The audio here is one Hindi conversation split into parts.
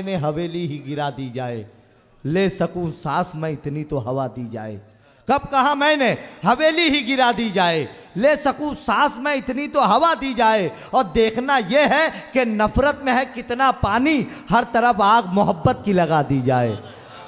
मैंने हवेली ही गिरा दी जाए, ले सकूं सांस मैं इतनी तो हवा दी जाए। कब कहा मैंने हवेली ही गिरा दी जाए, ले सकूं सांस में इतनी तो हवा दी जाए। और देखना यह है कि नफरत में है कितना पानी, हर तरफ आग मोहब्बत की लगा दी जाए।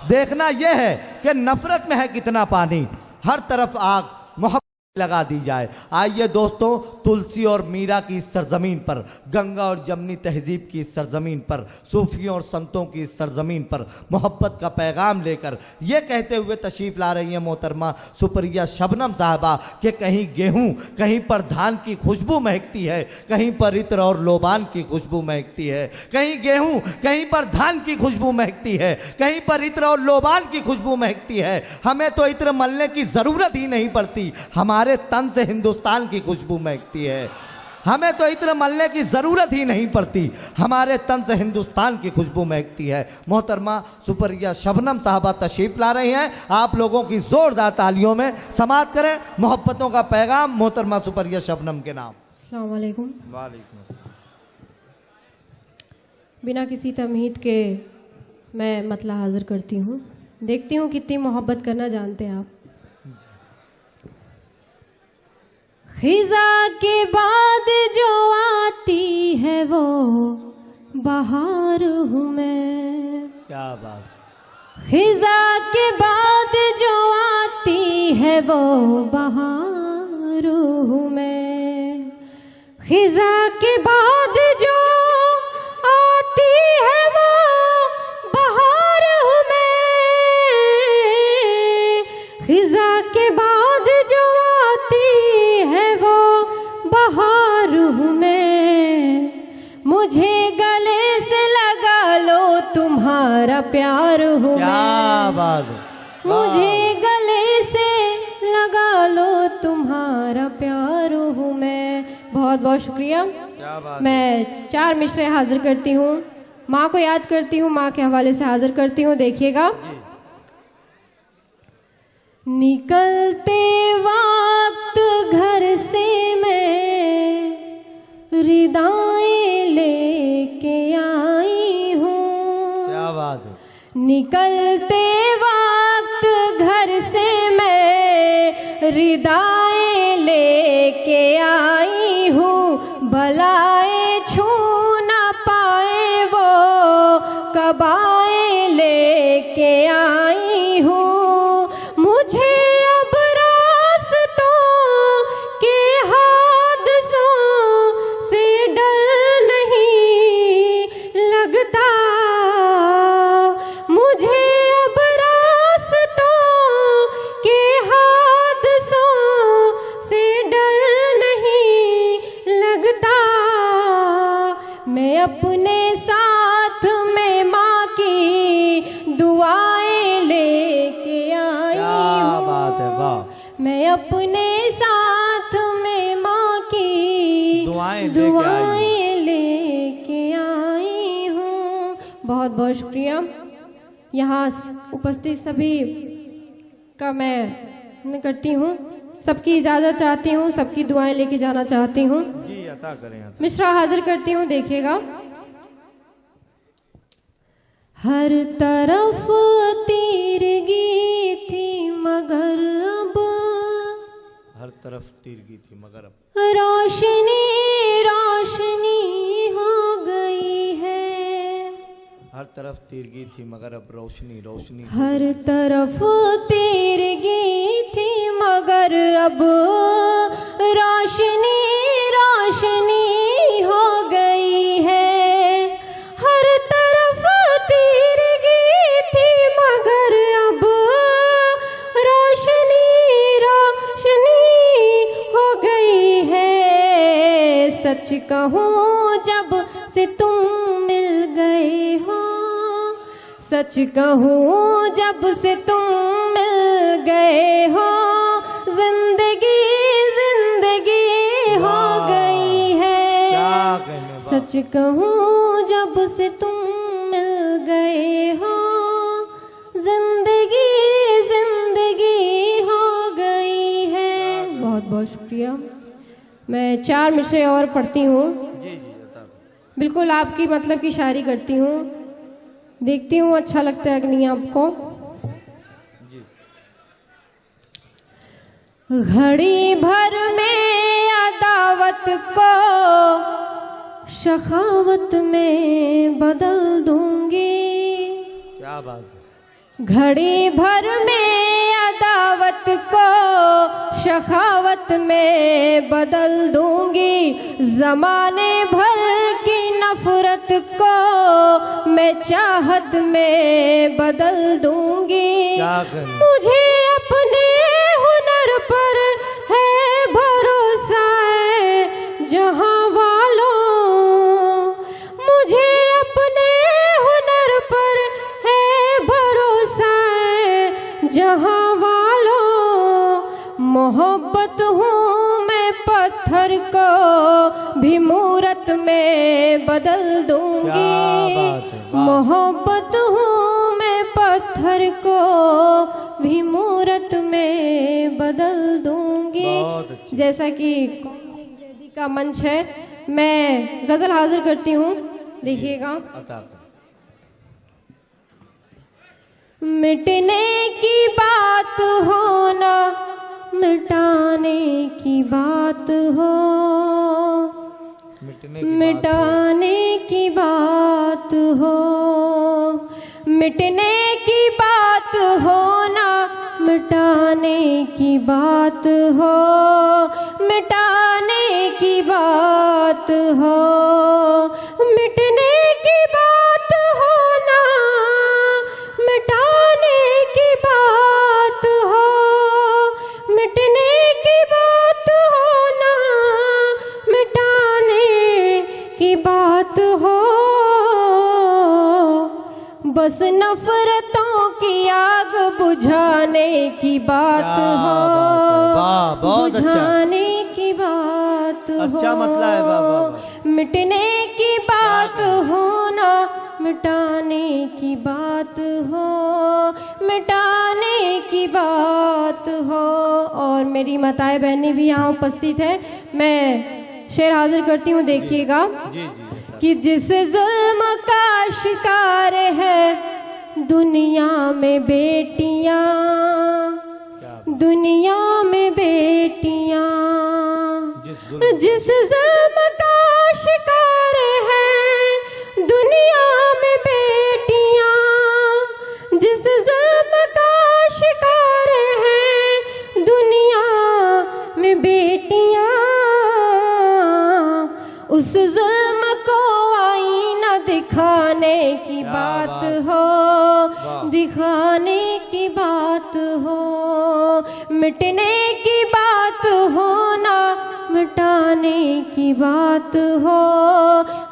देखना यह है कि नफरत में है कितना पानी, हर तरफ आग मोहब्बत लगा दी जाए। आइए दोस्तों, तुलसी और मीरा की इस सरजमीन पर, गंगा और जमनी तहजीब की इस सरजमीन पर, सूफियों और संतों की इस सरजमीन पर मोहब्बत का पैगाम लेकर ये कहते हुए तशरीफ ला रही हैं मोहतरमा सुप्रिया शबनम साहबा कि कहीं गेहूं, कहीं पर धान की खुशबू महकती है, कहीं पर इत्र और लोबान की खुशबू महकती है। कहीं गेहूं, कहीं पर धान की खुशबू महकती है, कहीं पर इत्र और लोबान की खुशबू महकती है। हमें तो इत्र मलने की ज़रूरत ही नहीं पड़ती, हमारे तन से हिंदुस्तान की खुशबू महकती है। हमें तो इत्र मलने की ज़रूरत ही नहीं पड़ती, हमारे तन से हिंदुस्तान की खुशबू महकती है। मोहतरमा सुप्रिया शबनम साहबा तशरीफ ला रही हैं, आप लोगों की ज़ोरदार तालियों में समाअत करें मोहब्बतों का पैगाम मोहतरमा सुप्रिया शबनम के नाम। अस्सलाम वालेकुम। वालेकुम। बिना किसी तमहीद के मैं मतला हाजिर करती हूँ। देखती हूँ कितनी मोहब्बत करना जानते हैं आप। खिज़ा के बाद जो आती है वो बहार हूँ मैं। क्या बात। खिज़ा के बाद जो आती है वो बहार हूँ मैं। खिज़ा के बाद जो आती है वो बहार हूँ मैं। खिज़ा के बाद जो आती है वो बहार हूँ मैं। मुझे गले से लगा लो तुम्हारा प्यार हूँ मैं। क्या बात। मुझे गले से लगा लो तुम्हारा प्यार हूँ मैं। बहुत बहुत शुक्रिया। क्या बात। मैं 4 मिसरे हाजिर करती हूँ, माँ को याद करती हूँ, माँ के हवाले से हाजिर करती हूँ। देखिएगा। निकलते वक्त घर से मैं रिदाएं लेके आई हूँ। क्या बात है। निकलते वक्त घर से मैं रिदाएं लेके आई हूँ। बलाएं छू न पाए वो कबाएं लेके आई हूँ। मुझे अब रास्तों के हादसों से डर नहीं लगता। मुझे अब रास्तों के हादसों से डर नहीं लगता। मैं अपने साथ में माँ की दुआएं लेके आई हूँ। मैं अपने साथ में माँ की दुआएं लेके आई हूँ। बहुत बहुत शुक्रिया। यहाँ उपस्थित सभी का मैं करती हूँ, सबकी इजाज़त चाहती हूँ, सबकी दुआएं लेके जाना चाहती हूँ। जी अता करें। मिश्रा हाजिर करती हूँ। देखिएगा। हर तरफ तीरगी थी मगर अब, हर तरफ तीरगी थी मगर अब रोशनी रोशनी हो गई है। हर तरफ तीरगी थी मगर अब रोशनी रोशनी। हर तरफ तीरगी थी मगर अब रोशनी रोशनी हो गई है। हर तरफ तीरगी थी मगर अब रोशनी रोशनी हो गई है। सच कहूँ जब से तुम मिल गए हो, सच कहूँ जब से तुम मिल गए हो, जिंदगी जिंदगी हो गई है। सच कहूँ जब से तुम मिल गए हो, जिंदगी जिंदगी हो गई है। बहुत बहुत शुक्रिया। मैं 4 मिसरे और पढ़ती हूँ, बिल्कुल आपकी मतलब की शायरी करती हूँ। देखती हूँ अच्छा लगता है कि नहीं आपको। घड़ी भर में अदावत को शखावत में बदल दूंगी। क्या बात है। घड़ी भर में अदावत को शखावत में बदल दूंगी। जमाने भर की नफरत को मैं चाहत में बदल दूंगी। क्या करें? मुझे अपने हुनर पर है भरोसा है जहां वालों। मुझे अपने हुनर पर है भरोसा है जहां वालों। मोहब्बत हूँ मैं पत्थर को भी मूरत में बदल दूंगी। क्या बात है, वाह। मोहब्बत हूँ मैं पत्थर को भी मूरत में बदल दूंगी। बहुत अच्छी। जैसा कि जैदी का मंच है, मैं गजल हाजिर करती हूँ, देखिएगा। अता कर। मिटने की बात हो ना मिटाने की बात हो। मिटाने की बात हो। मिटने की बात हो ना मिटाने की बात हो। मिटाने की बात हो। मिटने की बात हो ना मिटाने की बात हो। मिटने की बात हो ना मिटाने की बात हो। बस नफरतों की आग बुझाने की बात क्या हो। बात है, वाह, बहुत अच्छा। बुझाने की बात हो। अच्छा मतलब है, वाह, वाह, वाह। मिटने की बात हो ना मिटाने की बात हो। मिटाने की बात हो। और मेरी माताएं बहनें भी यहाँ उपस्थित है, मैं शेर हाजिर करती हूँ, देखिएगा। जी जी। कि जिस जुल्म का शिकार है दुनिया में बेटियां। दुनिया में बेटियां। जिस जुल्म का शिकार है दुनिया में बेटियां। जिस जुल्म का शिकार है दुनिया में बेटियां। उस जुल्म को आईना दिखाने की बात हो। दिखाने की बात हो। मिटने की बात हो ना मिटाने की बात हो।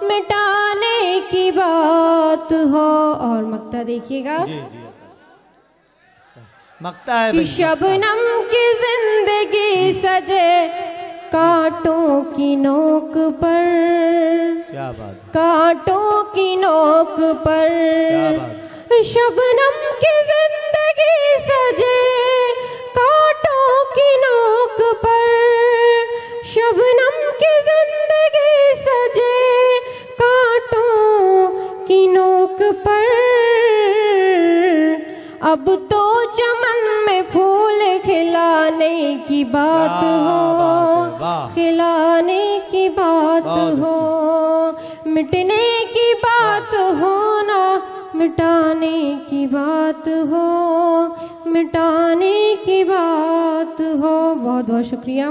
मिटाने की बात हो। और मक्ता देखिएगा। जी जी। मक्ता है कि भाई। शबनम की जिंदगी सजे कांटों की नोक पर। क्या बात है। कांटों की नोक पर। क्या बात। शबनम की जिंदगी सजे कांटों की नोक पर। शबनम की जिंदगी सजे कांटों की नोक पर। अब तो चमन में फूल खिलाने की बात हो। खिलाने की बात हो। मिटने की बात हो ना मिटाने की बात हो। मिटाने की बात हो। बहुत बहुत शुक्रिया।